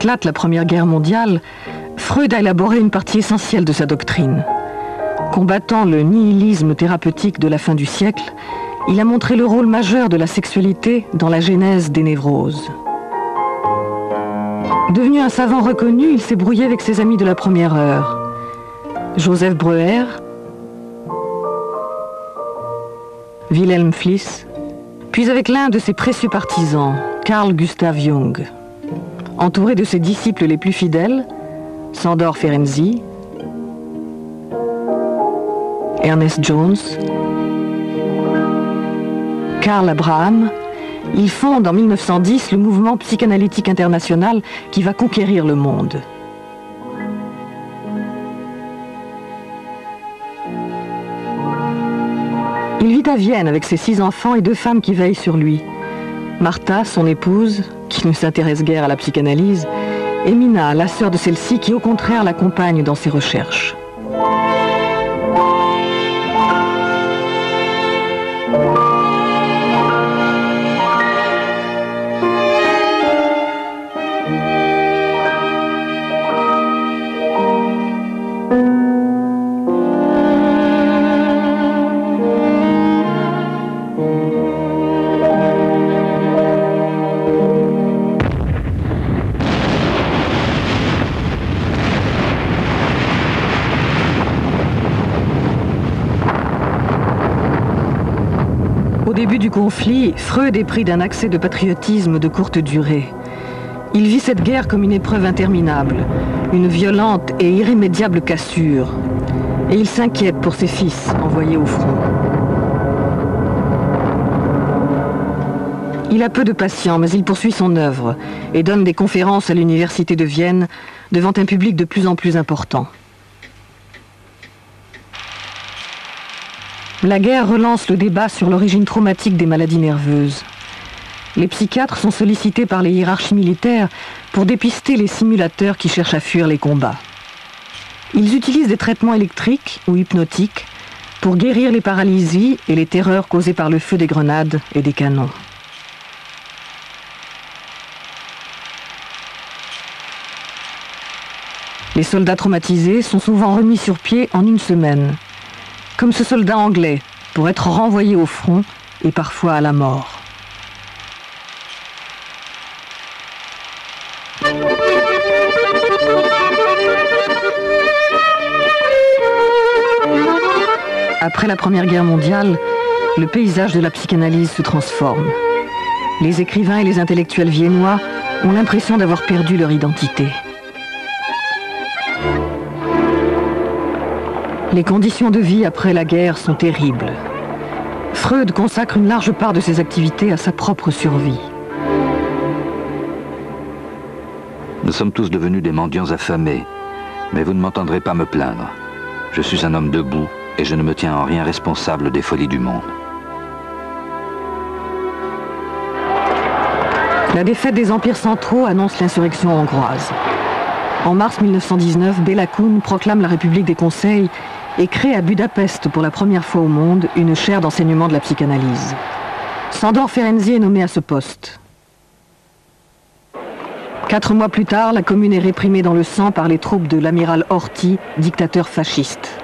éclate la Première Guerre mondiale, Freud a élaboré une partie essentielle de sa doctrine. Combattant le nihilisme thérapeutique de la fin du siècle, il a montré le rôle majeur de la sexualité dans la genèse des névroses. Devenu un savant reconnu, il s'est brouillé avec ses amis de la première heure. Joseph Breuer, Wilhelm Fliess, puis avec l'un de ses précieux partisans, Carl Gustav Jung. Entouré de ses disciples les plus fidèles, Sándor Ferenczi, Ernest Jones, Karl Abraham, il fonde en 1910 le mouvement psychanalytique international qui va conquérir le monde. Il vit à Vienne avec ses 6 enfants et 2 femmes qui veillent sur lui. Martha, son épouse, qui ne s'intéresse guère à la psychanalyse, et Mina, la sœur de celle-ci, qui au contraire l'accompagne dans ses recherches. Au début du conflit, Freud est pris d'un accès de patriotisme de courte durée. Il vit cette guerre comme une épreuve interminable, une violente et irrémédiable cassure. Et il s'inquiète pour ses fils envoyés au front. Il a peu de patience, mais il poursuit son œuvre et donne des conférences à l'université de Vienne devant un public de plus en plus important. La guerre relance le débat sur l'origine traumatique des maladies nerveuses. Les psychiatres sont sollicités par les hiérarchies militaires pour dépister les simulateurs qui cherchent à fuir les combats. Ils utilisent des traitements électriques ou hypnotiques pour guérir les paralysies et les terreurs causées par le feu des grenades et des canons. Les soldats traumatisés sont souvent remis sur pied en une semaine, comme ce soldat anglais, pour être renvoyé au front et parfois à la mort. Après la Première Guerre mondiale, le paysage de la psychanalyse se transforme. Les écrivains et les intellectuels viennois ont l'impression d'avoir perdu leur identité. Les conditions de vie après la guerre sont terribles. Freud consacre une large part de ses activités à sa propre survie. Nous sommes tous devenus des mendiants affamés, mais vous ne m'entendrez pas me plaindre. Je suis un homme debout et je ne me tiens en rien responsable des folies du monde. La défaite des empires centraux annonce l'insurrection hongroise. En mars 1919, Béla Kun proclame la République des Conseils et crée à Budapest pour la première fois au monde une chaire d'enseignement de la psychanalyse. Sándor Ferenczi est nommé à ce poste. 4 mois plus tard, la commune est réprimée dans le sang par les troupes de l'amiral Horthy, dictateur fasciste.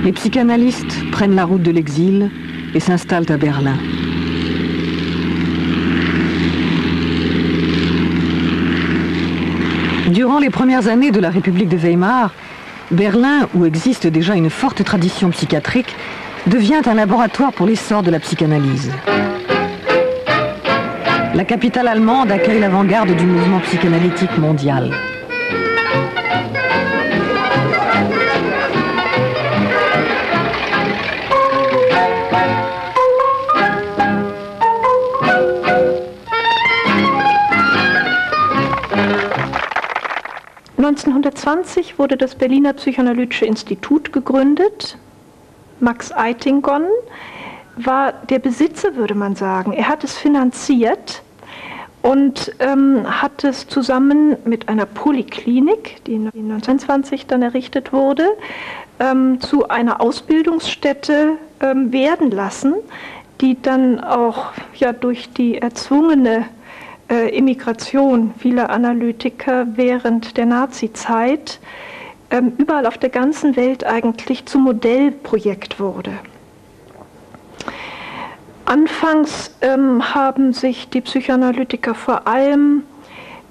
Les psychanalystes prennent la route de l'exil et s'installent à Berlin. Durant les premières années de la République de Weimar, Berlin, où existe déjà une forte tradition psychiatrique, devient un laboratoire pour l'essor de la psychanalyse. La capitale allemande accueille l'avant-garde du mouvement psychanalytique mondial. (1920) wurde das Berliner Psychoanalytische Institut gegründet. Max Eitingon war der Besitzer, würde man sagen. Er hat es finanziert und hat es zusammen mit einer Poliklinik, die 1920 dann errichtet wurde, zu einer Ausbildungsstätte werden lassen, die dann auch ja durch die erzwungene Emigration vieler Analytiker während der Nazizeit überall auf der ganzen Welt eigentlich zum Modellprojekt wurde. Anfangs haben sich die Psychoanalytiker vor allem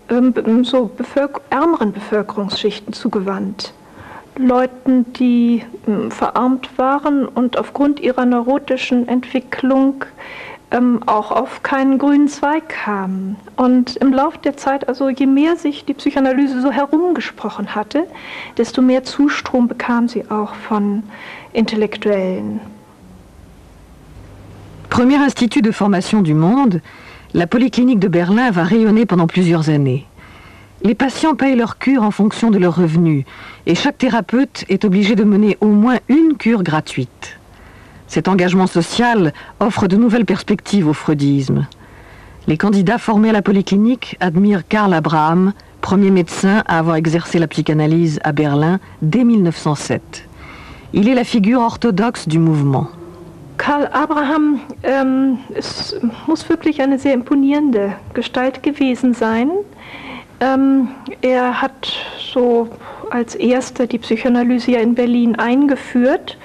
ärmeren Bevölkerungsschichten zugewandt. Leuten, die verarmt waren und aufgrund ihrer neurotischen Entwicklung auch auf keinen grünen Zweig kamen. Und im Laufe der Zeit, also je mehr sich die Psychoanalyse so herumgesprochen hatte, desto mehr Zustrom bekam sie auch von Intellektuellen. Premier institut de formation du monde, la Polyclinique de Berlin va rayonner pendant plusieurs années. Les patients payent leur cure en fonction de leurs revenus et chaque thérapeute est obligé de mener au moins une cure gratuite. Cet engagement social offre de nouvelles perspectives au freudisme. Les candidats formés à la Polyclinique admirent Karl Abraham, premier médecin à avoir exercé la psychanalyse à Berlin dès 1907. Il est la figure orthodoxe du mouvement. Karl Abraham muss wirklich eine sehr imponierende Gestalt gewesen sein. Er hat so als erster die Psychoanalyse in Berlin eingeführt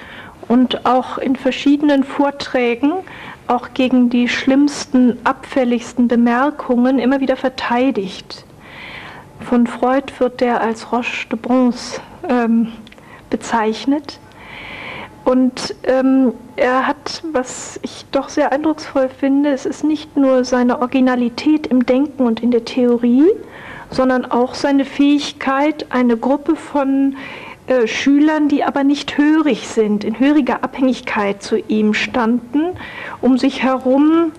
und auch in verschiedenen Vorträgen, auch gegen die schlimmsten, abfälligsten Bemerkungen immer wieder verteidigt. Von Freud wird er als Roche de Bronze bezeichnet. Und er hat, was ich doch sehr eindrucksvoll finde, es ist nicht nur seine Originalität im Denken und in der Theorie, sondern auch seine Fähigkeit, eine Gruppe von Schülern, die aber nicht hörig sind, in höriger Abhängigkeit zu ihm standen, um sich herum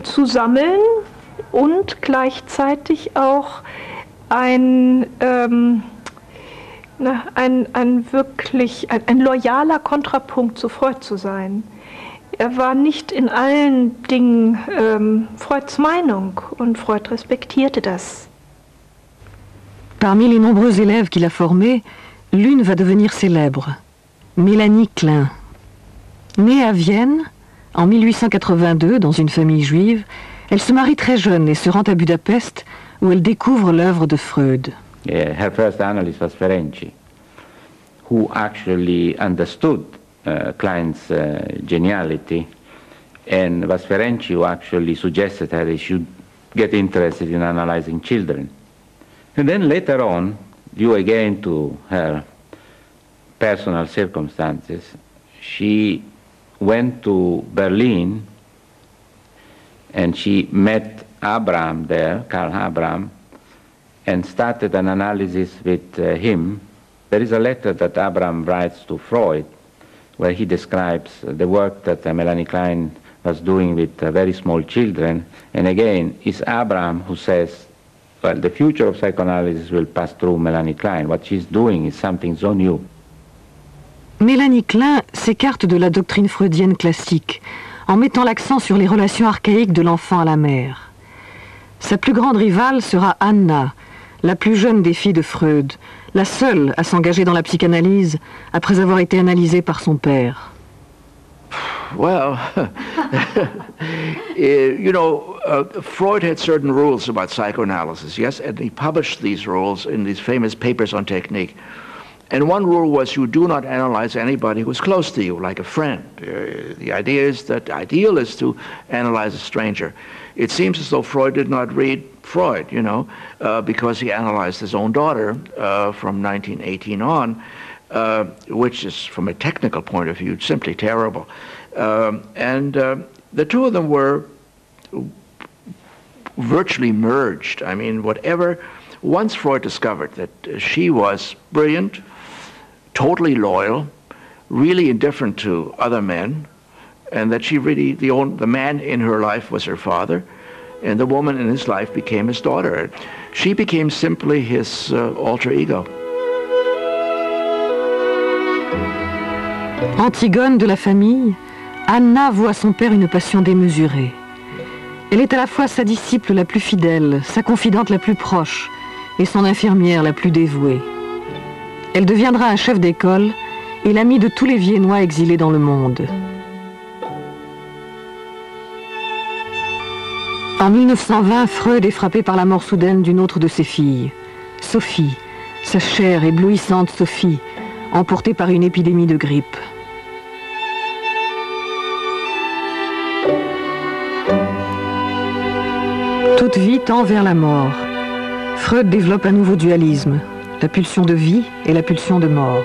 zu sammeln und gleichzeitig auch ein loyaler Kontrapunkt zu Freud zu sein. Er war nicht in allen Dingen Freuds Meinung und Freud respektierte das. Parmi les nombreux élèves qu'il a formés, l'une va devenir célèbre, Mélanie Klein. Née à Vienne, en 1882, dans une famille juive, elle se marie très jeune et se rend à Budapest, où elle découvre l'œuvre de Freud. Her first analyst was Ferenczi, who actually understood Klein's geniality, and was Ferenczi who actually suggested that he should get interested in analyzing children. And then later on, due again to her personal circumstances, she went to Berlin and she met Abraham there, Karl Abraham, and started an analysis with him. There is a letter that Abraham writes to Freud where he describes the work that Melanie Klein was doing with very small children. And again, it's Abraham who says, well, the future of psychoanalysis will pass through Melanie Klein. What she's doing is something so new. Mélanie Klein s'écarte de la doctrine freudienne classique en mettant l'accent sur les relations archaïques de l'enfant à la mère. Sa plus grande rivale sera Anna, la plus jeune des filles de Freud, la seule à s'engager dans la psychanalyse après avoir été analysée par son père. Well, Freud had certain rules about psychoanalysis, yes, and he published these rules in these famous papers on technique. And one rule was you do not analyze anybody who's close to you, like a friend. The idea is that the ideal is to analyze a stranger. It seems as though Freud did not read Freud, because he analyzed his own daughter from 1918 on, which is, from a technical point of view, simply terrible. The two of them were virtually merged. I mean, once Freud discovered that she was brilliant, totally loyal, really indifferent to other men, and that she really, the man in her life was her father, and the woman in his life became his daughter. She became simply his alter ego. Antigone de la famille, Anna voit à son père une passion démesurée. Elle est à la fois sa disciple la plus fidèle, sa confidente la plus proche et son infirmière la plus dévouée. Elle deviendra un chef d'école et l'amie de tous les Viennois exilés dans le monde. En 1920, Freud est frappé par la mort soudaine d'une autre de ses filles, Sophie, sa chère, éblouissante Sophie, emportée par une épidémie de grippe. Toute vie tend vers la mort. Freud développe un nouveau dualisme, la pulsion de vie et la pulsion de mort.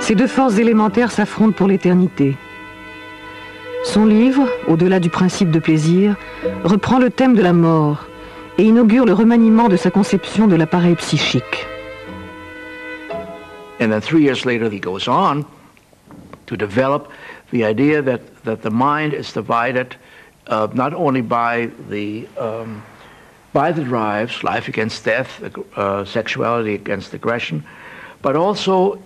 Ces deux forces élémentaires s'affrontent pour l'éternité. Son livre, Au-delà du principe de plaisir, reprend le thème de la mort et inaugure le remaniement de sa conception de l'appareil psychique. And then 3 years later, he goes on to develop the idea that the mind is divided not only by the drives, life against death, sexuality against aggression, but also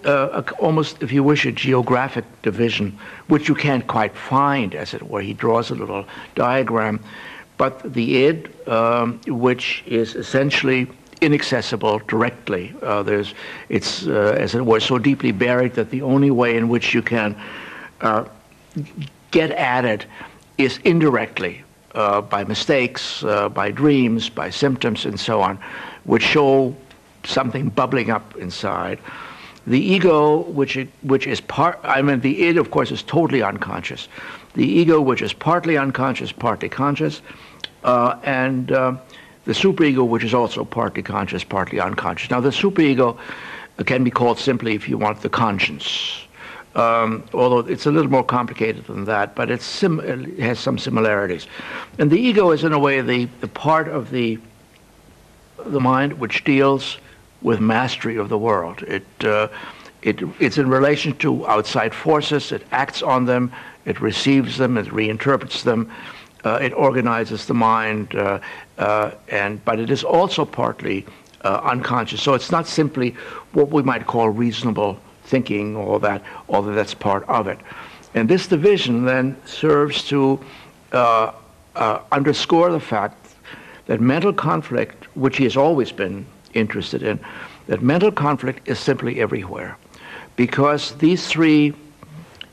almost, if you wish, a geographic division, which you can't quite find, as it were. He draws a little diagram, but the id, which is essentially inaccessible directly. It's, as it were, so deeply buried that the only way in which you can get at it is indirectly, by mistakes, by dreams, by symptoms, and so on, which show something bubbling up inside. The ego, which is the id, of course, is totally unconscious. The ego, which is partly unconscious, partly conscious, and the superego, which is also partly conscious, partly unconscious. Now, the superego can be called simply, if you want, the conscience. Although it's a little more complicated than that, but it has some similarities. And the ego is, in a way, the part of the mind which deals with mastery of the world. It's in relation to outside forces. It acts on them. It receives them. It reinterprets them. It organizes the mind, but it is also partly unconscious. So it's not simply what we might call reasonable thinking, although that's part of it. And this division then serves to underscore the fact that mental conflict, which he has always been interested in, that mental conflict is simply everywhere. Because these three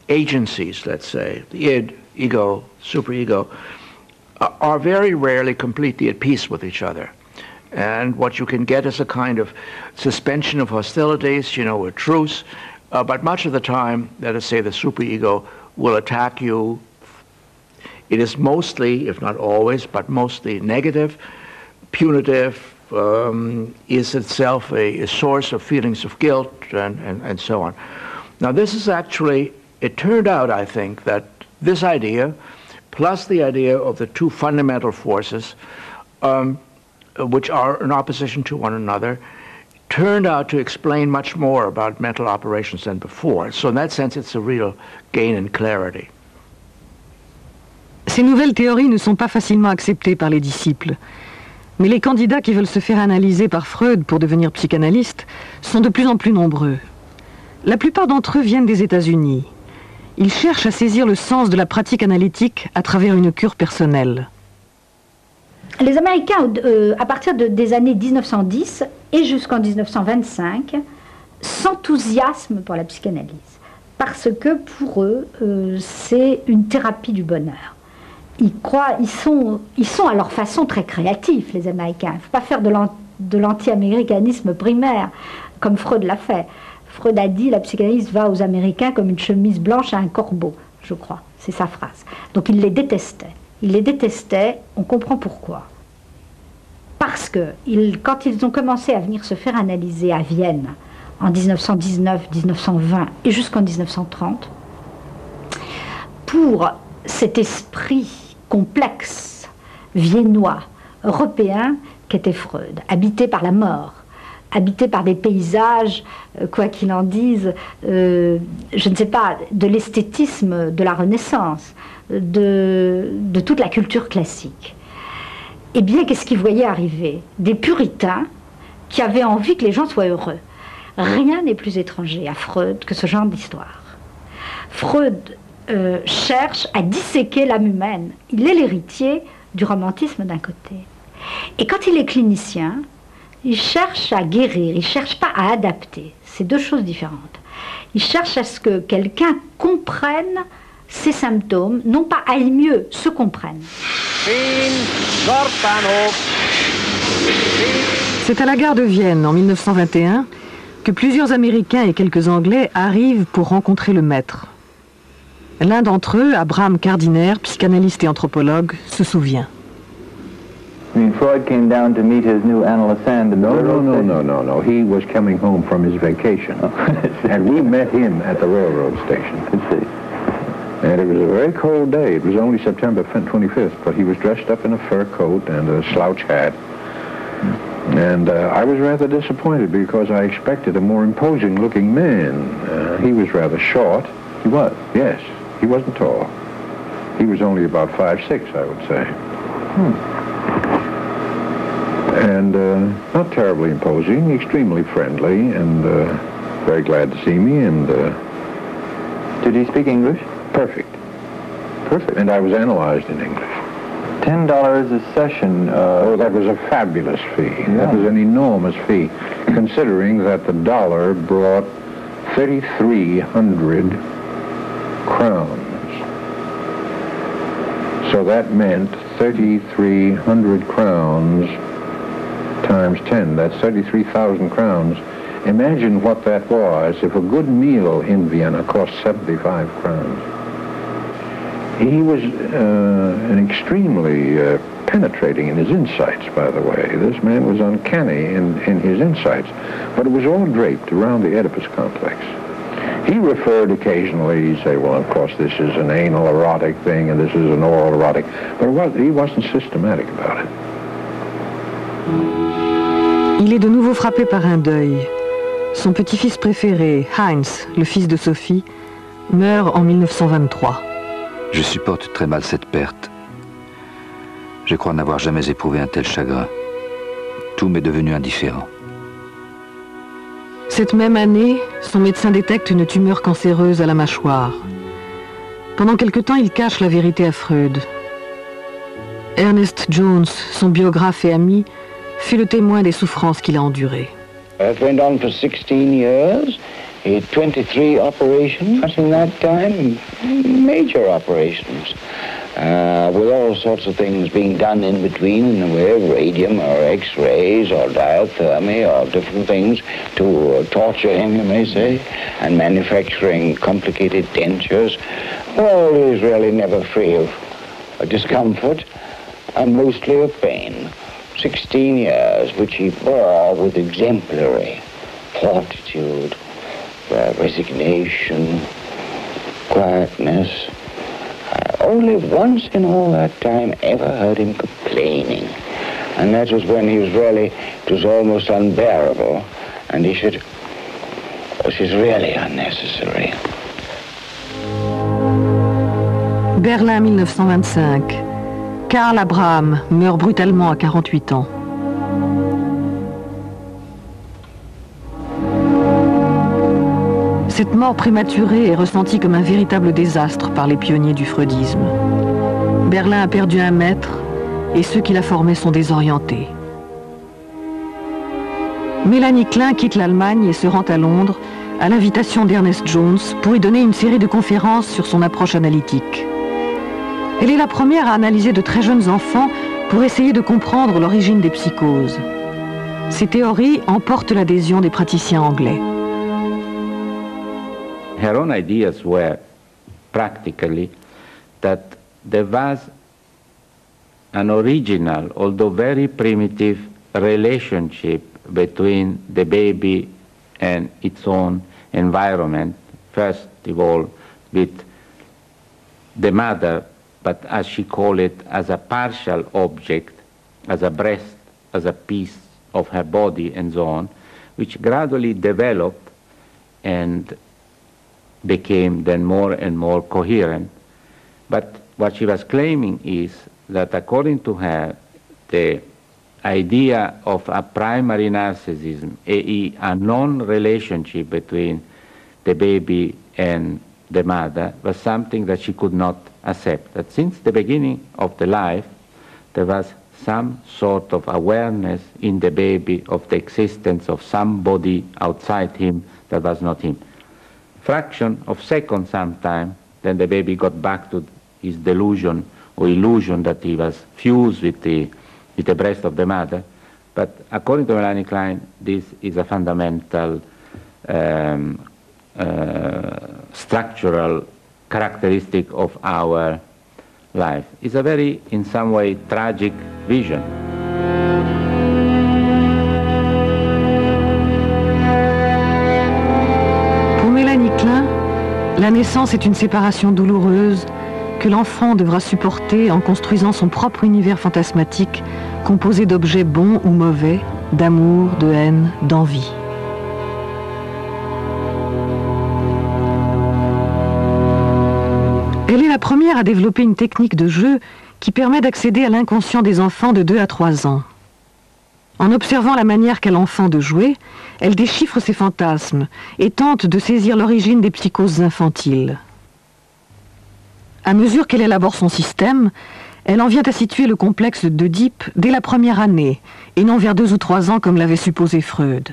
agencies, let's say, the id, ego, superego, are very rarely completely at peace with each other. And what you can get is a kind of suspension of hostilities, a truce, but much of the time, let us say, the superego will attack you. It is mostly, if not always, but mostly negative, punitive, is itself a source of feelings of guilt, and so on. Now, this is actually, it turned out, I think, that this idea, plus the idea of the two fundamental forces, which are in opposition to one another, turned out to explain much more about mental operations than before. So in that sense, it's a real gain in clarity. Ces nouvelles théories ne sont pas facilement acceptées par les disciples. Mais les candidats qui veulent se faire analyser par Freud pour devenir psychanalystes sont de plus en plus nombreux. La plupart d'entre eux viennent des États-Unis. Ils cherchent à saisir le sens de la pratique analytique à travers une cure personnelle. Les Américains, à partir des années 1910 et jusqu'en 1925, s'enthousiasment pour la psychanalyse. Parce que pour eux, c'est une thérapie du bonheur. Ils sont à leur façon très créatifs, les Américains. Il ne faut pas faire de l'anti-américanisme primaire, comme Freud l'a fait. Freud a dit, la psychanalyse va aux Américains comme une chemise blanche à un corbeau, je crois. C'est sa phrase. Donc il les détestait. Il les détestait, on comprend pourquoi. Parce que quand ils ont commencé à venir se faire analyser à Vienne, en 1919, 1920 et jusqu'en 1930, pour cet esprit complexe, viennois, européen, qu'était Freud, habité par la mort, habité par des paysages, quoi qu'il en dise, je ne sais pas, de l'esthétisme de la Renaissance, de toute la culture classique. Eh bien, qu'est-ce qu'ils voyaient arriver? Des puritains qui avaient envie que les gens soient heureux. Rien n'est plus étranger à Freud que ce genre d'histoire. Freud cherche à disséquer l'âme humaine. Il est l'héritier du romantisme d'un côté. Et quand il est clinicien, il cherche à guérir, il ne cherche pas à adapter. C'est deux choses différentes. Il cherche à ce que quelqu'un comprenne ces symptômes, non pas aillent mieux, se comprennent. C'est à la gare de Vienne, en 1921, que plusieurs Américains et quelques Anglais arrivent pour rencontrer le maître. L'un d'entre eux, Abraham Gardiner, psychanalyste et anthropologue, se souvient. I mean, Freud came down to meet his new analyst. No. He was coming home from his vacation. And we met him at the railroad station. And it was a very cold day. It was only September 25th, but he was dressed up in a fur coat and a slouch hat. And I was rather disappointed because I expected a more imposing-looking man. He was rather short. He was? Yes. He wasn't tall. He was only about 5'6", I would say. And not terribly imposing, extremely friendly, and very glad to see me, and... Did he speak English? Perfect. Perfect. And I was analyzed in English. $10 a session. Oh, that was a fabulous fee. Yeah. That was an enormous fee, considering that the dollar brought 3,300 crowns. So that meant 3,300 crowns times 10. That's 33,000 crowns. Imagine what that was if a good meal in Vienna cost 75 crowns. He was an extremely penetrating in his insights, by the way. This man was uncanny in his insights, but it was all draped around the Oedipus complex. He referred occasionally, he'd say, well, of course, this is an anal erotic thing and this is an oral erotic, but he wasn't systematic about it. Il est de nouveau frappé par un deuil. Son petit-fils préféré, Heinz, le fils de Sophie, meurt en 1923. Je supporte très mal cette perte. Je crois n'avoir jamais éprouvé un tel chagrin. Tout m'est devenu indifférent. Cette même année, son médecin détecte une tumeur cancéreuse à la mâchoire. Pendant quelque temps, il cache la vérité à Freud. Ernest Jones, son biographe et ami, fut le témoin des souffrances qu'il a endurées. It went on for 16 years. He had 23 operations in that time, major operations, with all sorts of things being done in between in the way of radium or X-rays or diathermy or different things to torture him, you may say, and manufacturing complicated dentures. Well, he was really never free of discomfort and mostly of pain. 16 years, which he bore with exemplary fortitude, resignation, quietness. I only once in all that time ever heard him complaining. And that was when he was really, it was almost unbearable. And he said, this is really unnecessary. Berlin 1925. Karl Abraham meurt brutalement à 48 ans. Cette mort prématurée est ressentie comme un véritable désastre par les pionniers du freudisme. Berlin a perdu un maître et ceux qui la formaient sont désorientés. Mélanie Klein quitte l'Allemagne et se rend à Londres à l'invitation d'Ernest Jones pour y donner une série de conférences sur son approche analytique. Elle est la première à analyser de très jeunes enfants pour essayer de comprendre l'origine des psychoses. Ces théories emportent l'adhésion des praticiens anglais. Her own ideas were practically that there was an original, although very primitive, relationship between the baby and its own environment, first of all with the mother, but as she called it, as a partial object, as a breast, as a piece of her body and so on, which gradually developed and became then more and more coherent. But what she was claiming is that according to her, the idea of a primary narcissism, i.e. a non-relationship between the baby and the mother, was something that she could not accept. That since the beginning of the life, there was some sort of awareness in the baby of the existence of somebody outside him that was not him. Fraction of seconds sometime, then the baby got back to his delusion or illusion that he was fused with the breast of the mother. But according to Melanie Klein, this is a fundamental structural characteristic of our life. It's a very, in some way, tragic vision. Pour Mélanie Klein, la naissance est une séparation douloureuse que l'enfant devra supporter en construisant son propre univers fantasmatique composé d'objets bons ou mauvais, d'amour, de haine, d'envie. Elle est la première à développer une technique de jeu qui permet d'accéder à l'inconscient des enfants de 2 à 3 ans. En observant la manière qu'a l'enfant de jouer, elle déchiffre ses fantasmes et tente de saisir l'origine des psychoses infantiles. À mesure qu'elle élabore son système, elle en vient à situer le complexe d'Oedipe dès la première année, et non vers 2 ou 3 ans comme l'avait supposé Freud.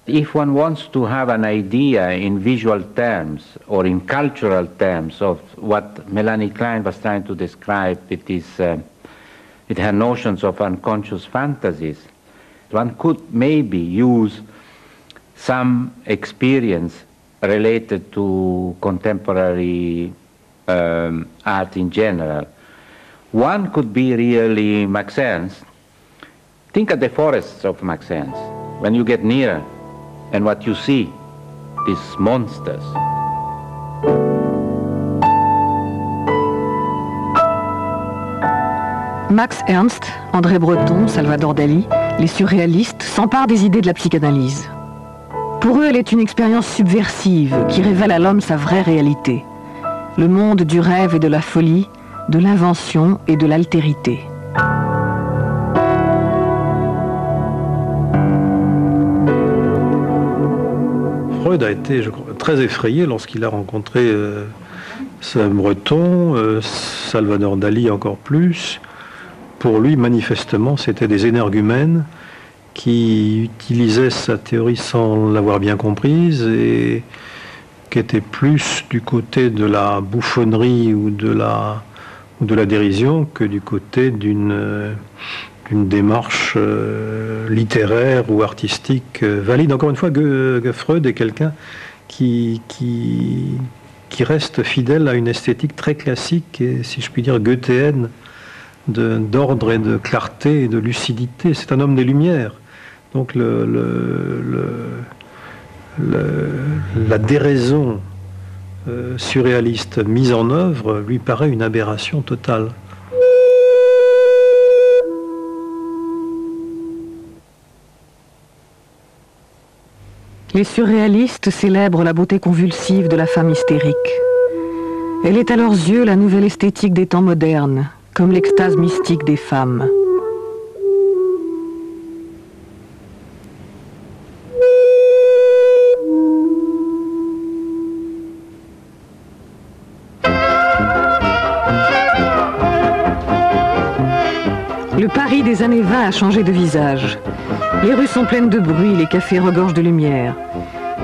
If one wants to have an idea in visual terms or in cultural terms of what Melanie Klein was trying to describe with her notions of unconscious fantasies, one could maybe use some experience related to contemporary art in general. One could be really Max Ernst. Think of the forests of Max Ernst. When you get nearer and what you see, these monsters. Max Ernst, André Breton, Salvador Dali, les surréalistes s'emparent des idées de la psychanalyse. Pour eux, elle est une expérience subversive qui révèle à l'homme sa vraie réalité. Le monde du rêve et de la folie, de l'invention et de l'altérité. Freud a été, je crois, très effrayé lorsqu'il a rencontré Breton, Salvador Dali encore plus. Pour lui, manifestement, c'était des énergumènes qui utilisaient sa théorie sans l'avoir bien comprise et qui étaient plus du côté de la bouffonnerie ou de la dérision que du côté d'une démarche littéraire ou artistique valide. Encore une fois, Freud est quelqu'un qui reste fidèle à une esthétique très classique et, si je puis dire, goethéenne, d'ordre et de clarté et de lucidité. C'est un homme des Lumières. Donc la déraison surréaliste mise en œuvre lui paraît une aberration totale. Les surréalistes célèbrent la beauté convulsive de la femme hystérique. Elle est à leurs yeux la nouvelle esthétique des temps modernes, comme l'extase mystique des femmes. Le Paris des années 20 a changé de visage. Les rues sont pleines de bruit, les cafés regorgent de lumière.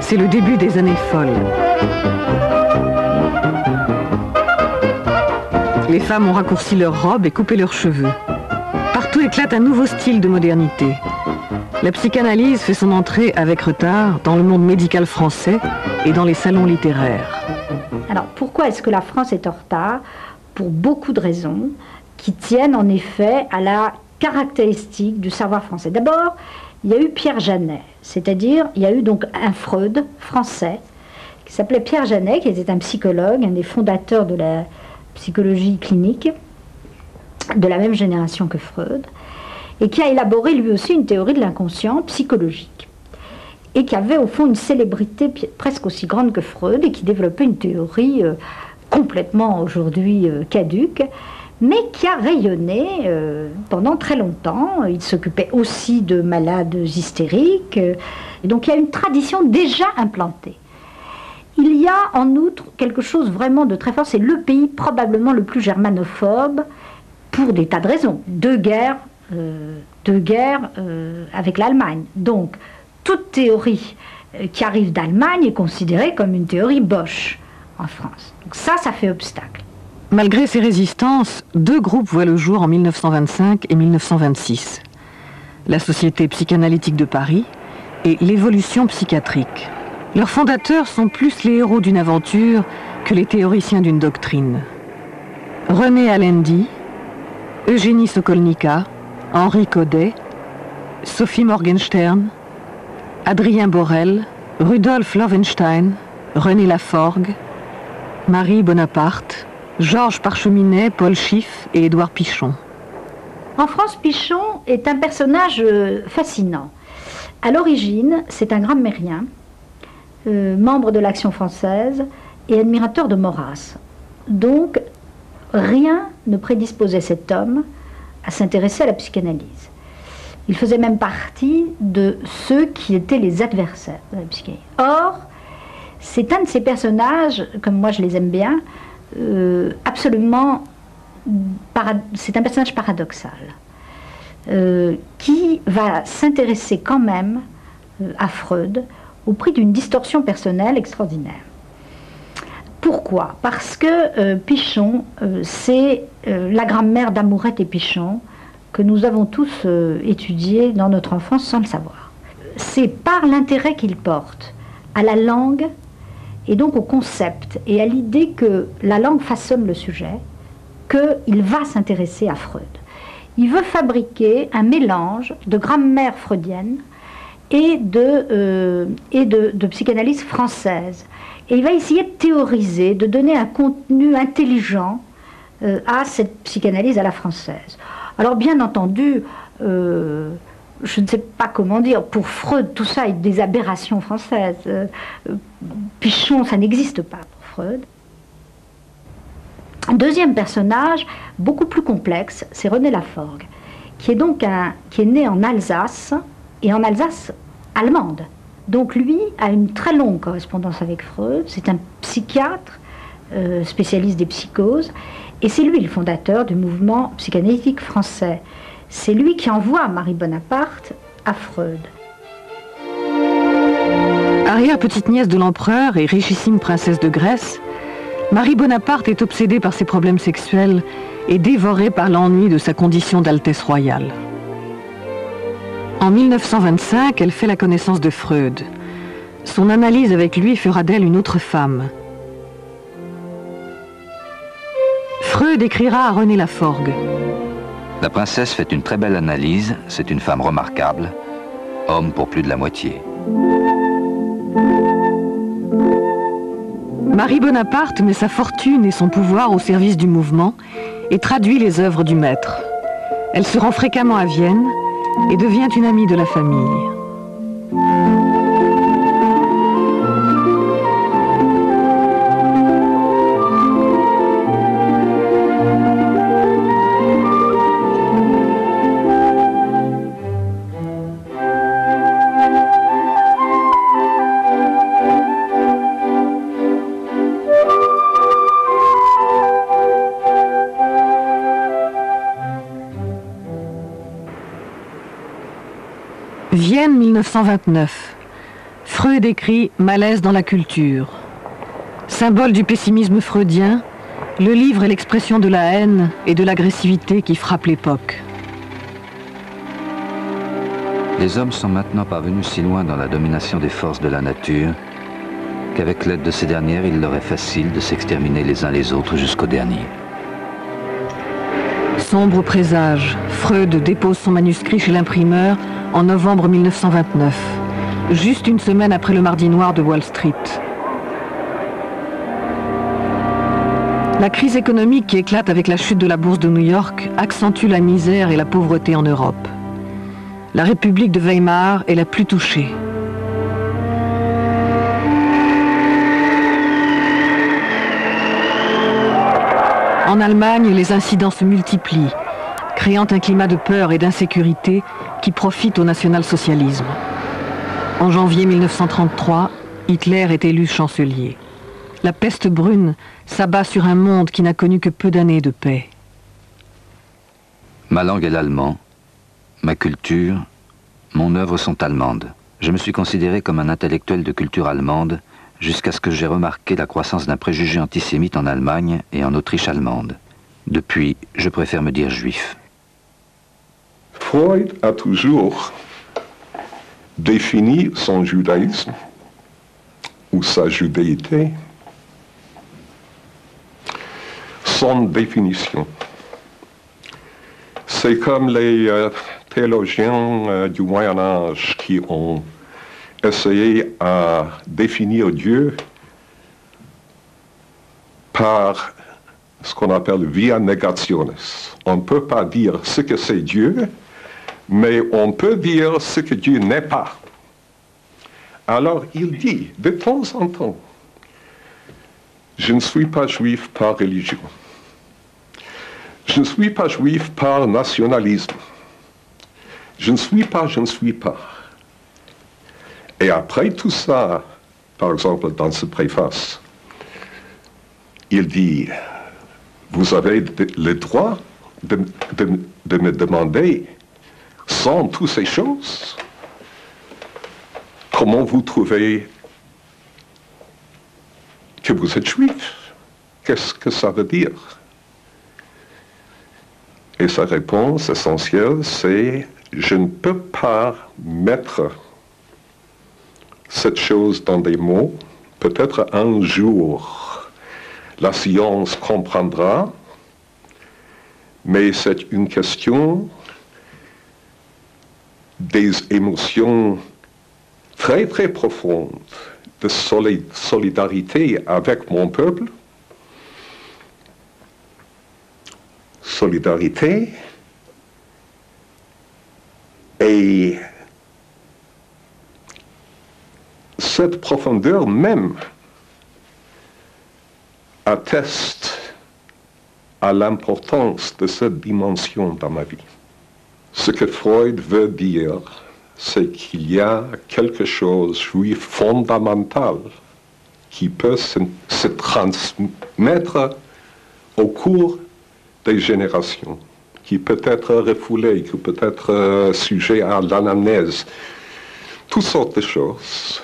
C'est le début des années folles. Les femmes ont raccourci leurs robes et coupé leurs cheveux. Partout éclate un nouveau style de modernité. La psychanalyse fait son entrée avec retard dans le monde médical français et dans les salons littéraires. Alors pourquoi est-ce que la France est en retard? Pour beaucoup de raisons qui tiennent en effet à la caractéristique du savoir français. D'abord, il y a eu Pierre Janet, c'est-à-dire il y a eu donc un Freud français qui s'appelait Pierre Janet, qui était un psychologue, un des fondateurs de la psychologie clinique, de la même génération que Freud, et qui a élaboré lui aussi une théorie de l'inconscient psychologique, et qui avait au fond une célébrité presque aussi grande que Freud, et qui développait une théorie complètement aujourd'hui caduque, mais qui a rayonné pendant très longtemps. Il s'occupait aussi de malades hystériques, et donc il y a une tradition déjà implantée. Il y a en outre quelque chose vraiment de très fort, c'est le pays probablement le plus germanophobe pour des tas de raisons. Deux guerres avec l'Allemagne. Donc toute théorie qui arrive d'Allemagne est considérée comme une théorie Bosch. en France. Donc ça fait obstacle. Malgré ces résistances, 2 groupes voient le jour en 1925 et 1926. La Société psychanalytique de Paris et l'Évolution psychiatrique. Leurs fondateurs sont plus les héros d'une aventure que les théoriciens d'une doctrine. René Alendi, Eugénie Sokolnika, Henri Codet, Sophie Morgenstern, Adrien Borel, Rudolf Loewenstein, René Laforgue, Marie Bonaparte, Georges Parcheminet, Paul Schiff et Édouard Pichon. En France, Pichon est un personnage fascinant. À l'origine, c'est un grammairien, membre de l'Action française et admirateur de Maurras. Donc, rien ne prédisposait cet homme à s'intéresser à la psychanalyse. Il faisait même partie de ceux qui étaient les adversaires de la psychanalyse. Or, c'est un de ces personnages, comme moi je les aime bien, c'est un personnage paradoxal, qui va s'intéresser quand même à Freud au prix d'une distorsion personnelle extraordinaire. Pourquoi? Parce que Pichon, c'est la grammaire d'Amourette et Pichon que nous avons tous étudié dans notre enfance sans le savoir. C'est par l'intérêt qu'il porte à la langue et donc au concept et à l'idée que la langue façonne le sujet qu'il va s'intéresser à Freud. Il veut fabriquer un mélange de grammaire freudienne et de psychanalyse française. Et il va essayer de théoriser, de donner un contenu intelligent à cette psychanalyse à la française. Alors bien entendu, je ne sais pas comment dire, pour Freud, tout ça est des aberrations françaises. Pichon, ça n'existe pas pour Freud. Un deuxième personnage, beaucoup plus complexe, c'est René Laforgue, qui est né en Alsace, et en Alsace allemande. Donc lui a une très longue correspondance avec Freud, c'est un psychiatre, spécialiste des psychoses, et c'est lui le fondateur du mouvement psychanalytique français. C'est lui qui envoie Marie Bonaparte à Freud. Arrière-petite-nièce de l'empereur et richissime princesse de Grèce, Marie Bonaparte est obsédée par ses problèmes sexuels et dévorée par l'ennui de sa condition d'altesse royale. En 1925, elle fait la connaissance de Freud. Son analyse avec lui fera d'elle une autre femme. Freud écrira à René Laforgue. La princesse fait une très belle analyse, c'est une femme remarquable, homme pour plus de la moitié. Marie Bonaparte met sa fortune et son pouvoir au service du mouvement et traduit les œuvres du maître. Elle se rend fréquemment à Vienne et devient une amie de la famille. Vienne 1929. Freud écrit « Malaise dans la culture ». Symbole du pessimisme freudien, le livre est l'expression de la haine et de l'agressivité qui frappent l'époque. Les hommes sont maintenant parvenus si loin dans la domination des forces de la nature qu'avec l'aide de ces dernières, il leur est facile de s'exterminer les uns les autres jusqu'au dernier. Sombre présage, Freud dépose son manuscrit chez l'imprimeur en novembre 1929, juste une semaine après le Mardi Noir de Wall Street. La crise économique qui éclate avec la chute de la bourse de New York accentue la misère et la pauvreté en Europe. La République de Weimar est la plus touchée. En Allemagne, les incidents se multiplient, créant un climat de peur et d'insécurité qui profite au national-socialisme. En janvier 1933, Hitler est élu chancelier. La peste brune s'abat sur un monde qui n'a connu que peu d'années de paix. Ma langue est l'allemand, ma culture, mon œuvre sont allemandes. Je me suis considéré comme un intellectuel de culture allemande jusqu'à ce que j'ai remarqué la croissance d'un préjugé antisémite en Allemagne et en Autriche allemande. Depuis, je préfère me dire juif. Freud a toujours défini son judaïsme ou sa judéité sans définition. C'est comme les théologiens du Moyen Âge qui ont essayé à définir Dieu par ce qu'on appelle via negationis. On ne peut pas dire ce que c'est Dieu, mais on peut dire ce que Dieu n'est pas. Alors il dit de temps en temps, je ne suis pas juif par religion. Je ne suis pas juif par nationalisme. Je ne suis pas. Et après tout ça, par exemple dans ce préface, il dit, vous avez le droit de me demander, sans toutes ces choses, comment vous trouvez que vous êtes juif? Qu'est-ce que ça veut dire? Et sa réponse essentielle, c'est « Je ne peux pas mettre cette chose dans des mots. Peut-être un jour, la science comprendra, mais c'est une question des émotions très très profondes, de solidarité avec mon peuple, solidarité et cette profondeur même atteste à l'importance de cette dimension dans ma vie. Ce que Freud veut dire, c'est qu'il y a quelque chose de fondamental qui peut se transmettre au cours des générations, qui peut être refoulé, qui peut être sujet à l'anamnèse, toutes sortes de choses,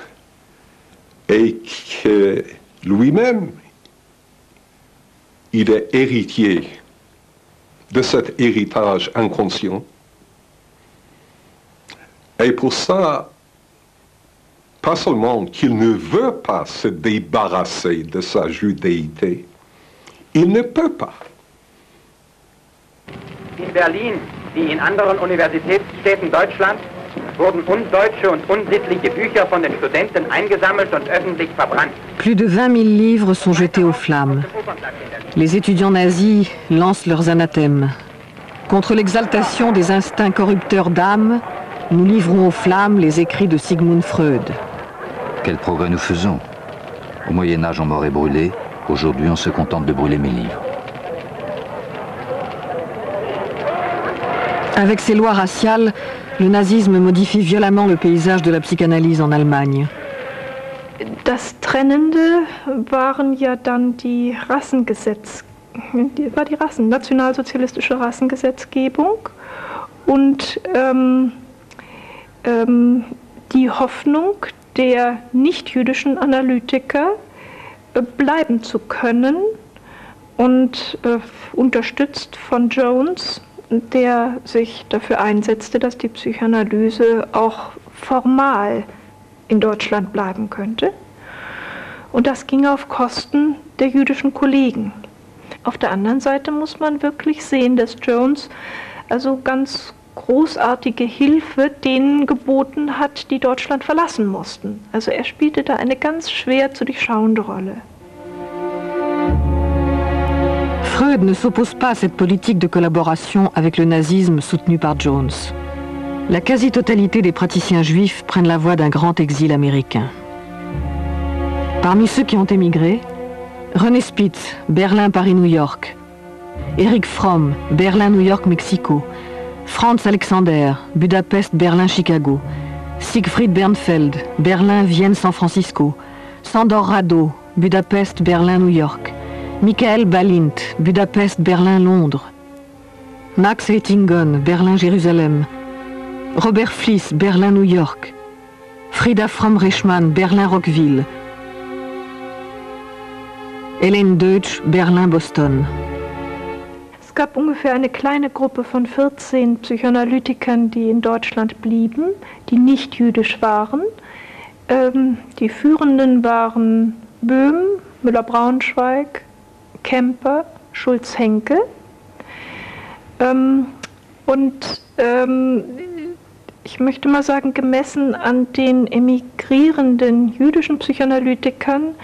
et que lui-même, il est héritier de cet héritage inconscient. Et pour ça, pas seulement qu'il ne veut pas se débarrasser de sa judéité, il ne peut pas. In Berlin, wie in anderen Universitätsstädten Deutschlands, wurden undeutsche und unsittliche Bücher von den Studenten eingesammelt und öffentlich verbrannt. Plus de 20 000 livres sont jetés aux flammes. Les étudiants nazis lancent leurs anathèmes. Contre l'exaltation des instincts corrupteurs d'âme, nous livrons aux flammes les écrits de Sigmund Freud. Quel progrès nous faisons? Au Moyen-Âge, on m'aurait brûlé. Aujourd'hui, on se contente de brûler mes livres. Avec ses lois raciales, le nazisme modifie violemment le paysage de la psychanalyse en Allemagne. Das Trennende waren ja dann die nationalsozialistische Rassengesetzgebung und die Hoffnung der nicht-jüdischen Analytiker bleiben zu können und unterstützt von Jones, der sich dafür einsetzte, dass die Psychoanalyse auch formal in Deutschland bleiben könnte. Und das ging auf Kosten der jüdischen Kollegen. Auf der anderen Seite muss man wirklich sehen, dass Jones also ganz großartige Hilfe denen geboten hat, die Deutschland verlassen mussten. Also er spielte da eine ganz schwer zu durchschauende Rolle. Freud ne s'oppose pas à cette politique de collaboration avec le nazisme soutenue par Jones. La quasi-totalité des praticiens juifs prennent la voie d'un grand exil américain. Parmi ceux qui ont émigré, René Spitz, Berlin-Paris-New York, Eric Fromm, Berlin-New York-Mexico, Franz Alexander, Budapest-Berlin-Chicago, Siegfried Bernfeld, Berlin-Vienne-San Francisco, Sandor Rado, Budapest-Berlin-New York, Michael Balint, Budapest-Berlin-Londres, Max Ettingen, Berlin-Jérusalem, Robert Fliss, Berlin-New York, Frida Fromm-Reichmann, Berlin-Rockville, Hélène Deutsch, Berlin-Boston. Es gab ungefähr eine kleine Gruppe von 14 Psychoanalytikern, die in Deutschland blieben, die nicht jüdisch waren. Die Führenden waren Böhm, Müller-Braunschweig, Kemper, Schulz-Henke. Ich möchte mal sagen, gemessen an den emigrierenden jüdischen Psychoanalytikern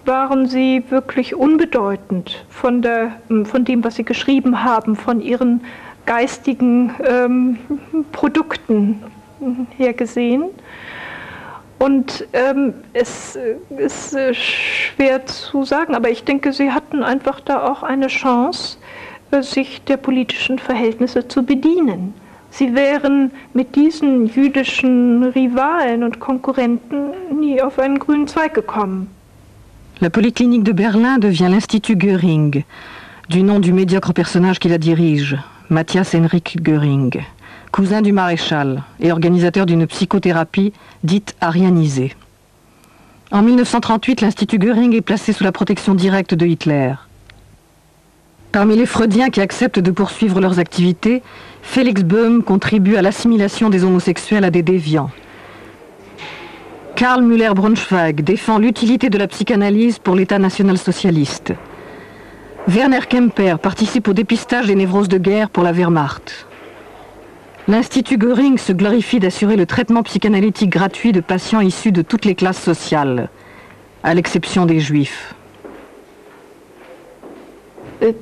waren sie wirklich unbedeutend von dem, was sie geschrieben haben, von ihren geistigen Produkten her gesehen. Und es ist schwer zu sagen, aber ich denke, sie hatten einfach da auch eine Chance, sich der politischen Verhältnisse zu bedienen. Sie wären mit diesen jüdischen Rivalen und Konkurrenten nie auf einen grünen Zweig gekommen. La Polyclinique de Berlin devient l'Institut Göring, du nom du médiocre personnage qui la dirige, Matthias Henrik Göring, cousin du maréchal et organisateur d'une psychothérapie dite arianisée. En 1938, l'Institut Göring est placé sous la protection directe de Hitler. Parmi les freudiens qui acceptent de poursuivre leurs activités, Félix Böhm contribue à l'assimilation des homosexuels à des déviants. Karl Müller-Braunschweig défend l'utilité de la psychanalyse pour l'État national-socialiste. Werner Kemper participe au dépistage des névroses de guerre pour la Wehrmacht. L'Institut Göring se glorifie d'assurer le traitement psychanalytique gratuit de patients issus de toutes les classes sociales, à l'exception des Juifs.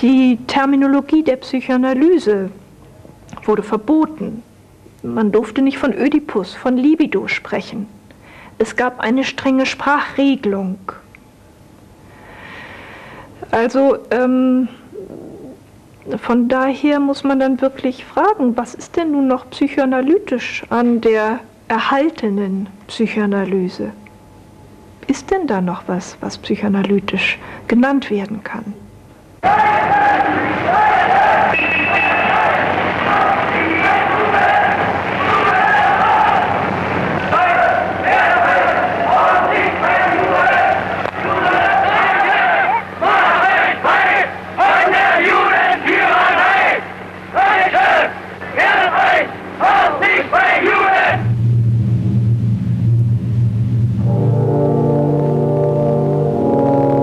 Die Terminologie der Psychoanalyse wurde verboten. Man durfte nicht von Ödipus, von Libido sprechen. Es gab eine strenge Sprachregelung. Also von daher muss man dann wirklich fragen, was ist denn nun noch psychoanalytisch an der erhaltenen Psychoanalyse? Ist denn da noch was, was psychoanalytisch genannt werden kann?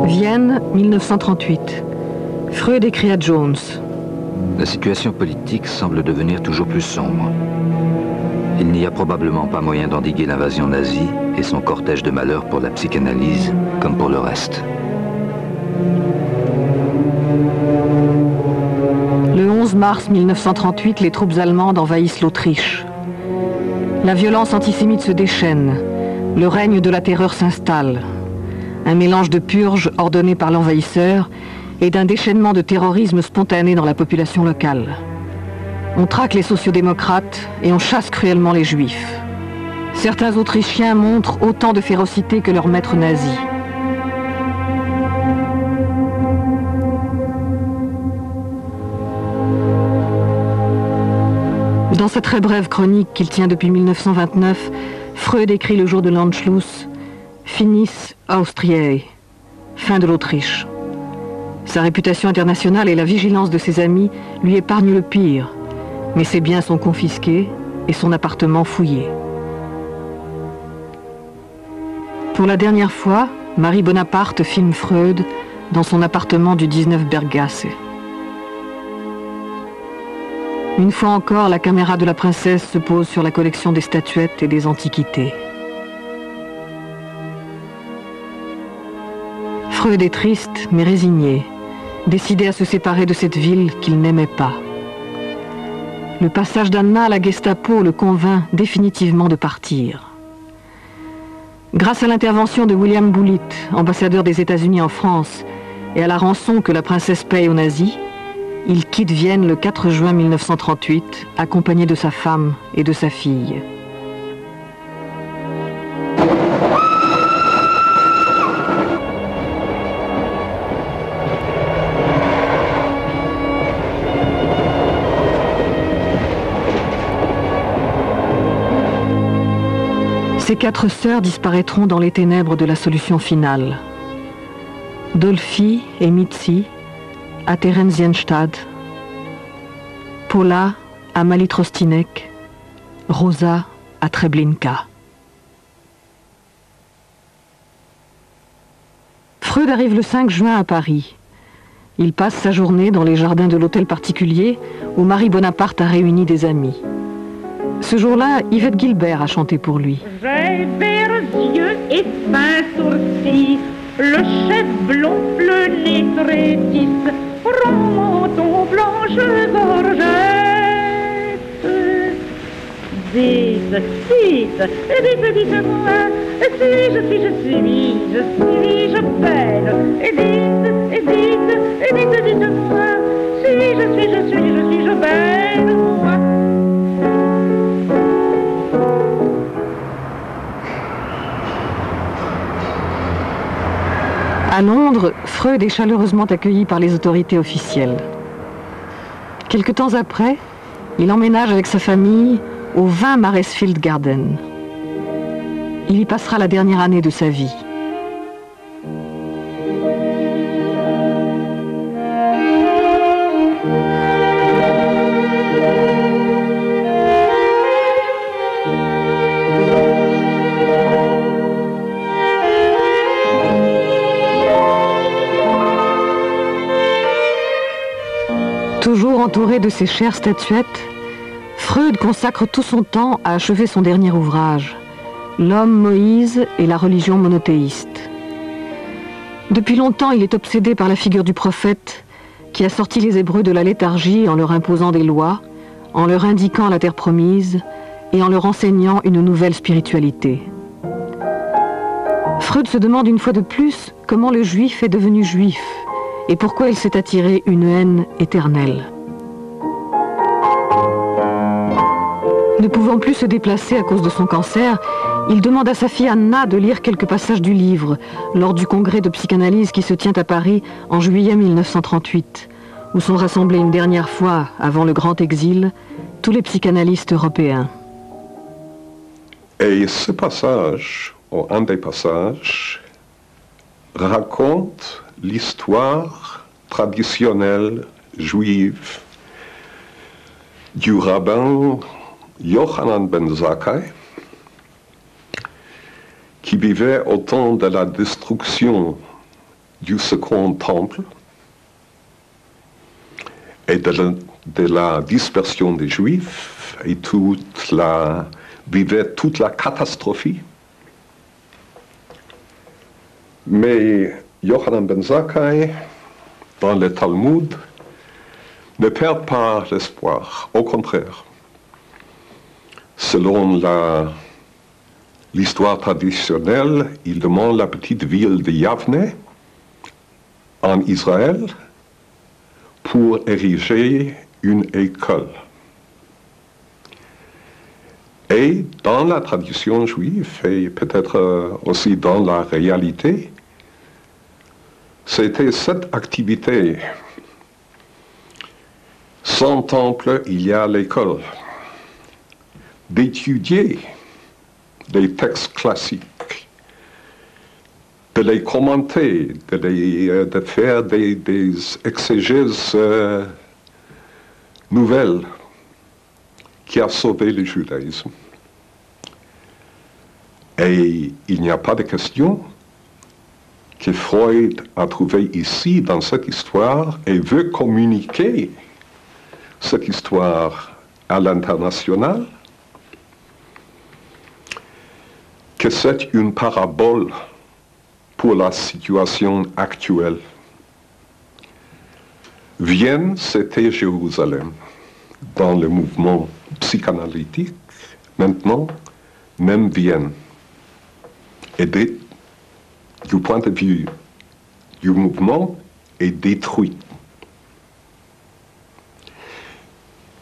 Vienne, 1938. Freud écrit à Jones. La situation politique semble devenir toujours plus sombre. Il n'y a probablement pas moyen d'endiguer l'invasion nazie et son cortège de malheurs pour la psychanalyse, comme pour le reste. Le 11 mars 1938, les troupes allemandes envahissent l'Autriche. La violence antisémite se déchaîne. Le règne de la terreur s'installe. Un mélange de purge ordonné par l'envahisseur et d'un déchaînement de terrorisme spontané dans la population locale. On traque les sociodémocrates et on chasse cruellement les juifs. Certains Autrichiens montrent autant de férocité que leurs maîtres nazis. Dans sa très brève chronique qu'il tient depuis 1929, Freud écrit le jour de l'Anschluss « Finis Austriae », fin de l'Autriche. Sa réputation internationale et la vigilance de ses amis lui épargnent le pire, mais ses biens sont confisqués et son appartement fouillé. Pour la dernière fois, Marie Bonaparte filme Freud dans son appartement du 19 Berggasse. Une fois encore, la caméra de la princesse se pose sur la collection des statuettes et des antiquités. Freud est triste, mais résigné, décidé à se séparer de cette ville qu'il n'aimait pas. Le passage d'Anna à la Gestapo le convainc définitivement de partir. Grâce à l'intervention de William Bullitt, ambassadeur des États-Unis en France, et à la rançon que la princesse paye aux nazis, il quitte Vienne le 4 juin 1938, accompagné de sa femme et de sa fille. Ces 4 sœurs disparaîtront dans les ténèbres de la solution finale. Dolphy et Mitzi à Theresienstadt, Paula à Malitrostinek, Rosa à Treblinka. Freud arrive le 5 juin à Paris. Il passe sa journée dans les jardins de l'hôtel particulier où Marie Bonaparte a réuni des amis. Ce jour-là, Yvette Gilbert a chanté pour lui. J'ai verts yeux et fins sourcils, le chef blond, le nez très tisse, rond menton, blanche gorgette. Dites, dites-moi, suis-je belle? Dites-moi, suis-je belle, moi? À Londres, Freud est chaleureusement accueilli par les autorités officielles. Quelque temps après, il emménage avec sa famille au 20 Maresfield Garden. Il y passera la dernière année de sa vie. Toujours entouré de ses chères statuettes, Freud consacre tout son temps à achever son dernier ouvrage, L'homme Moïse et la religion monothéiste. Depuis longtemps, il est obsédé par la figure du prophète qui a sorti les Hébreux de la léthargie en leur imposant des lois, en leur indiquant la terre promise et en leur enseignant une nouvelle spiritualité. Freud se demande une fois de plus comment le juif est devenu juif et pourquoi il s'est attiré une haine éternelle. Ne pouvant plus se déplacer à cause de son cancer, il demande à sa fille Anna de lire quelques passages du livre lors du congrès de psychanalyse qui se tient à Paris en juillet 1938, où sont rassemblés une dernière fois, avant le grand exil, tous les psychanalystes européens. Et ce passage, ou un des passages, raconte l'histoire traditionnelle juive du rabbin Yochanan ben Zakkai, qui vivait au temps de la destruction du Second Temple et de la dispersion des Juifs et vivait toute la catastrophe. Mais Yochanan ben Zakkai, dans le Talmud, ne perd pas l'espoir, au contraire. Selon l'histoire traditionnelle, il demande la petite ville de Yavne, en Israël, pour ériger une école. Et dans la tradition juive, et peut-être aussi dans la réalité, c'était cette activité. Sans temple, il y a l'école. D'étudier les textes classiques, de les commenter, de faire des exégèses nouvelles qui a sauvé le judaïsme. Et il n'y a pas de question que Freud a trouvé ici dans cette histoire et veut communiquer cette histoire à l'international, que c'est une parabole pour la situation actuelle. Vienne, c'était Jérusalem. Dans le mouvement psychanalytique, maintenant, même Vienne. Et du point de vue du mouvement, est détruite.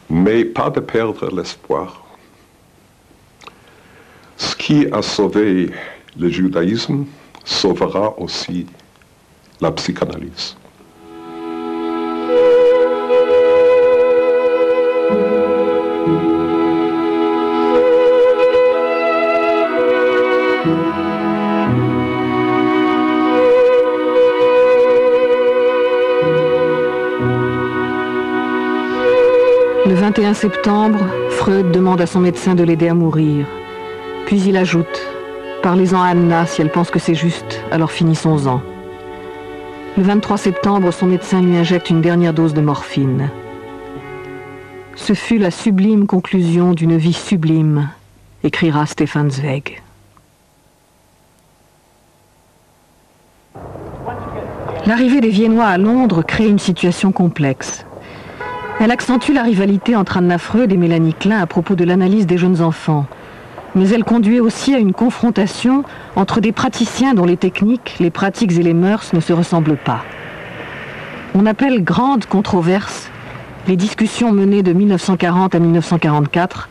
Mais pas de perdre l'espoir. Ce qui a sauvé le judaïsme sauvera aussi la psychanalyse. 21 septembre, Freud demande à son médecin de l'aider à mourir. Puis il ajoute « Parlez-en à Anna, si elle pense que c'est juste, alors finissons-en ». Le 23 septembre, son médecin lui injecte une dernière dose de morphine. Ce fut la sublime conclusion d'une vie sublime, écrira Stefan Zweig. L'arrivée des Viennois à Londres crée une situation complexe. Elle accentue la rivalité entre Anna Freud et Mélanie Klein à propos de l'analyse des jeunes enfants. Mais elle conduit aussi à une confrontation entre des praticiens dont les techniques, les pratiques et les mœurs ne se ressemblent pas. On appelle grande controverse les discussions menées de 1940 à 1944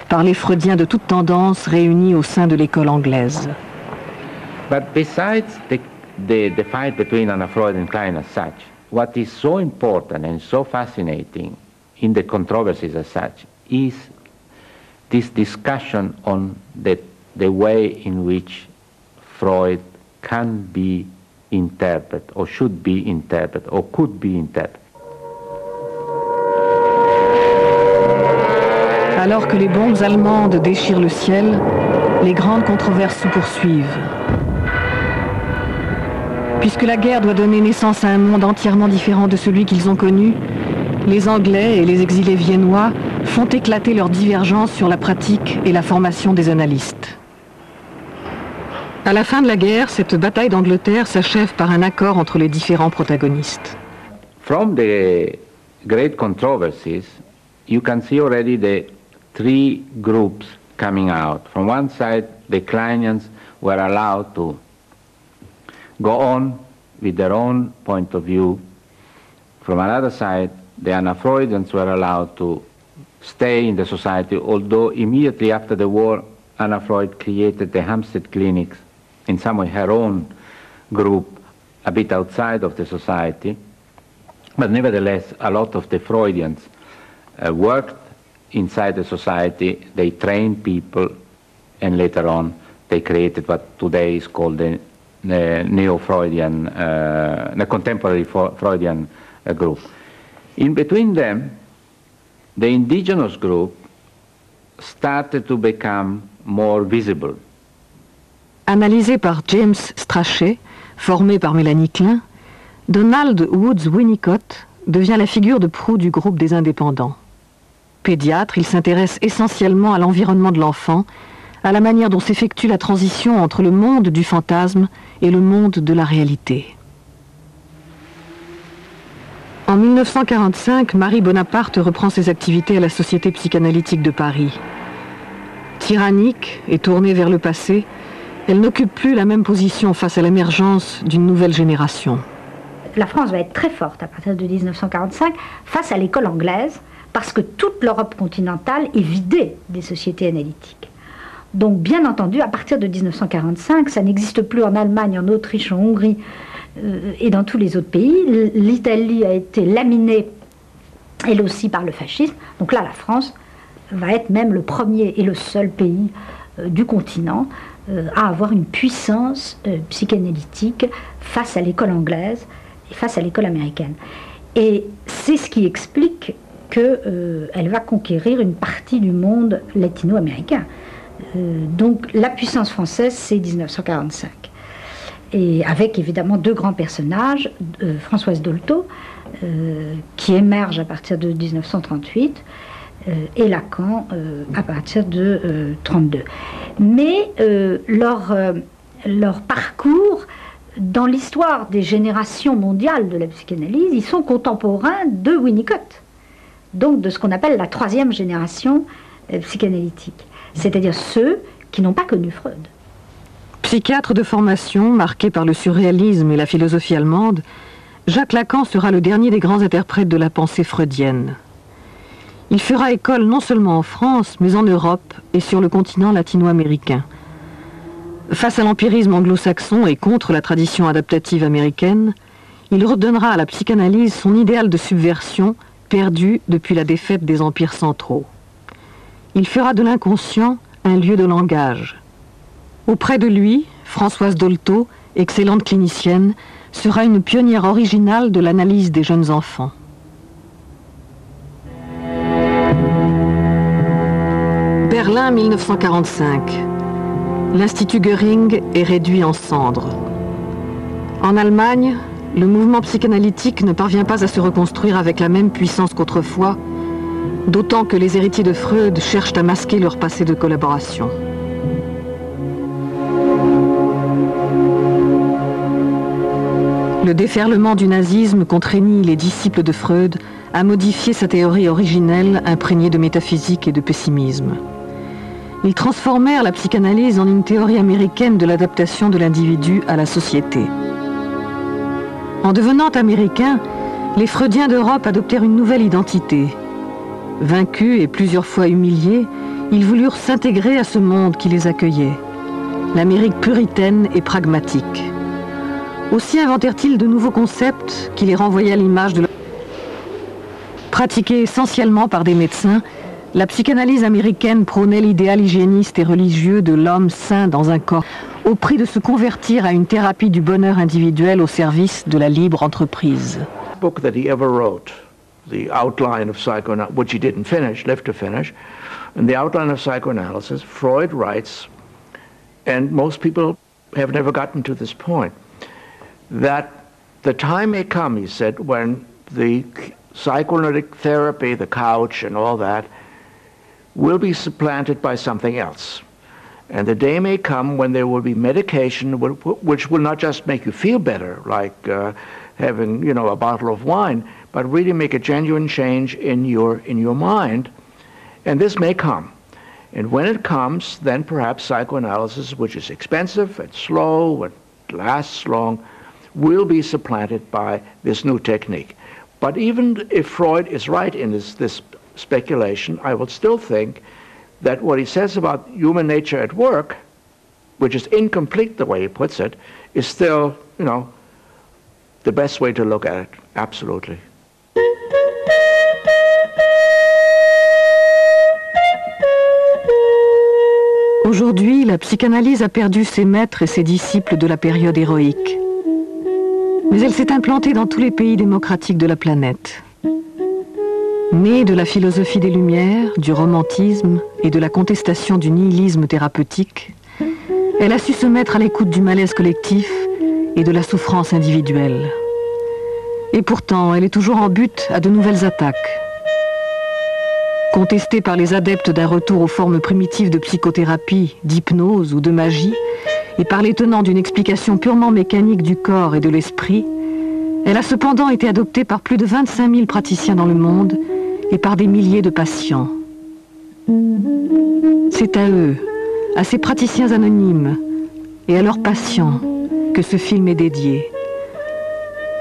par les Freudiens de toutes tendances réunis au sein de l'école anglaise. But besides the fight between Anna Freud and Klein as such, what is so important and so fascinating in the controversies as such is this discussion on the way in which Freud can be interpreted, or should be interpreted, or could be interpreted. Alors que les bombes allemandes déchirent le ciel, les grandes controverses se poursuivent. Puisque la guerre doit donner naissance à un monde entièrement différent de celui qu'ils ont connu, les Anglais et les exilés viennois font éclater leurs divergences sur la pratique et la formation des analystes. À la fin de la guerre, cette bataille d'Angleterre s'achève par un accord entre les différents protagonistes. From the great controversies, you can see already the three groups coming out. From one side, the Kleinians were allowed to go on with their own point of view. From another side, the Anna Freudians were allowed to stay in the society, although immediately after the war, Anna Freud created the Hampstead Clinics, in some way her own group, a bit outside of the society. But nevertheless, a lot of the Freudians worked inside the society. They trained people, and later on, they created what today is called the neo-Freudian, the contemporary Freudian group. In between them, the indigenous group started to become more visible. Analysé par James Strachey, formé par Mélanie Klein, Donald Woods Winnicott devient la figure de proue du groupe des indépendants. Pédiatre, il s'intéresse essentiellement à l'environnement de l'enfant, à la manière dont s'effectue la transition entre le monde du fantasme et le monde de la réalité. En 1945, Marie Bonaparte reprend ses activités à la Société psychanalytique de Paris. Tyrannique et tournée vers le passé, elle n'occupe plus la même position face à l'émergence d'une nouvelle génération. La France va être très forte à partir de 1945 face à l'école anglaise, parce que toute l'Europe continentale est vidée des sociétés analytiques. Donc bien entendu, à partir de 1945, ça n'existe plus en Allemagne, en Autriche, en Hongrie et dans tous les autres pays. L'Italie a été laminée, elle aussi, par le fascisme. Donc là, la France va être même le premier et le seul pays du continent à avoir une puissance psychanalytique face à l'école anglaise et face à l'école américaine. Et c'est ce qui explique qu'elle va conquérir une partie du monde latino-américain. Donc la puissance française, c'est 1945. Et avec évidemment deux grands personnages, Françoise Dolto, qui émerge à partir de 1938, et Lacan à partir de 1932. Mais leur parcours, dans l'histoire des générations mondiales de la psychanalyse, ils sont contemporains de Winnicott, donc de ce qu'on appelle la troisième génération psychanalytique, c'est-à-dire ceux qui n'ont pas connu Freud. Psychiatre de formation, marqué par le surréalisme et la philosophie allemande, Jacques Lacan sera le dernier des grands interprètes de la pensée freudienne. Il fera école non seulement en France, mais en Europe et sur le continent latino-américain. Face à l'empirisme anglo-saxon et contre la tradition adaptative américaine, il redonnera à la psychanalyse son idéal de subversion perdu depuis la défaite des empires centraux. Il fera de l'inconscient un lieu de langage. Auprès de lui, Françoise Dolto, excellente clinicienne, sera une pionnière originale de l'analyse des jeunes enfants. Berlin, 1945. L'Institut Göring est réduit en cendres. En Allemagne, le mouvement psychanalytique ne parvient pas à se reconstruire avec la même puissance qu'autrefois, d'autant que les héritiers de Freud cherchent à masquer leur passé de collaboration. Le déferlement du nazisme contraignit les disciples de Freud à modifier sa théorie originelle imprégnée de métaphysique et de pessimisme. Ils transformèrent la psychanalyse en une théorie américaine de l'adaptation de l'individu à la société. En devenant américains, les Freudiens d'Europe adoptèrent une nouvelle identité. Vaincus et plusieurs fois humiliés, ils voulurent s'intégrer à ce monde qui les accueillait, l'Amérique puritaine et pragmatique. Aussi inventèrent-ils de nouveaux concepts qui les renvoyaient à l'image de leur... Pratiquée essentiellement par des médecins, la psychanalyse américaine prônait l'idéal hygiéniste et religieux de l'homme sain dans un corps, au prix de se convertir à une thérapie du bonheur individuel au service de la libre entreprise. Book that he ever wrote, the outline of psychoanalysis, which he didn't finish, lived to finish, and the outline of psychoanalysis, Freud writes, and most people have never gotten to this point, that the time may come, he said, when the psychoanalytic therapy, the couch and all that, will be supplanted by something else. And the day may come when there will be medication which will not just make you feel better, like having, you know, a bottle of wine, but really make a genuine change in your mind. And this may come. And when it comes, then perhaps psychoanalysis, which is expensive and slow and lasts long, will be supplanted by this new technique. But even if Freud is right in this speculation, I would still think that what he says about human nature at work, which is incomplete the way he puts it, is still, you know, the best way to look at it, absolutely. Aujourd'hui, la psychanalyse a perdu ses maîtres et ses disciples de la période héroïque. Mais elle s'est implantée dans tous les pays démocratiques de la planète. Née de la philosophie des Lumières, du romantisme et de la contestation du nihilisme thérapeutique, elle a su se mettre à l'écoute du malaise collectif et de la souffrance individuelle. Et pourtant, elle est toujours en butte à de nouvelles attaques. Contestée par les adeptes d'un retour aux formes primitives de psychothérapie, d'hypnose ou de magie, et par les tenants d'une explication purement mécanique du corps et de l'esprit, elle a cependant été adoptée par plus de 25 000 praticiens dans le monde et par des milliers de patients. C'est à eux, à ces praticiens anonymes et à leurs patients que ce film est dédié.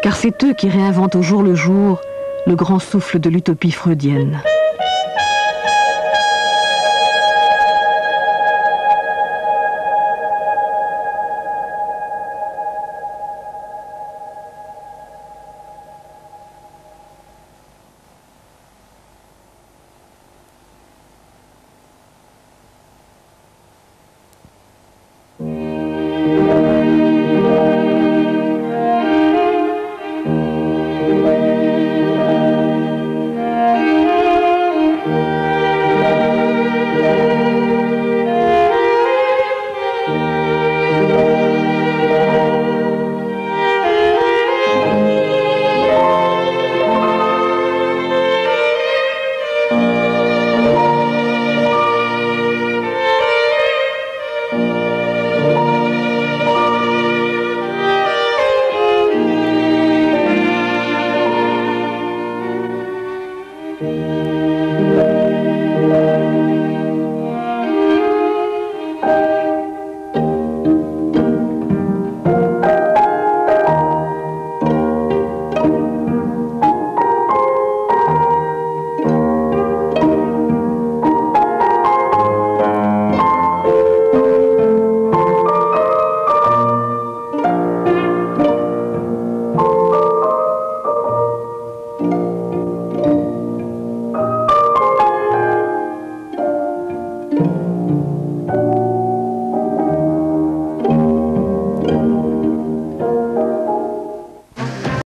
Car c'est eux qui réinventent au jour le jour le grand souffle de l'utopie freudienne.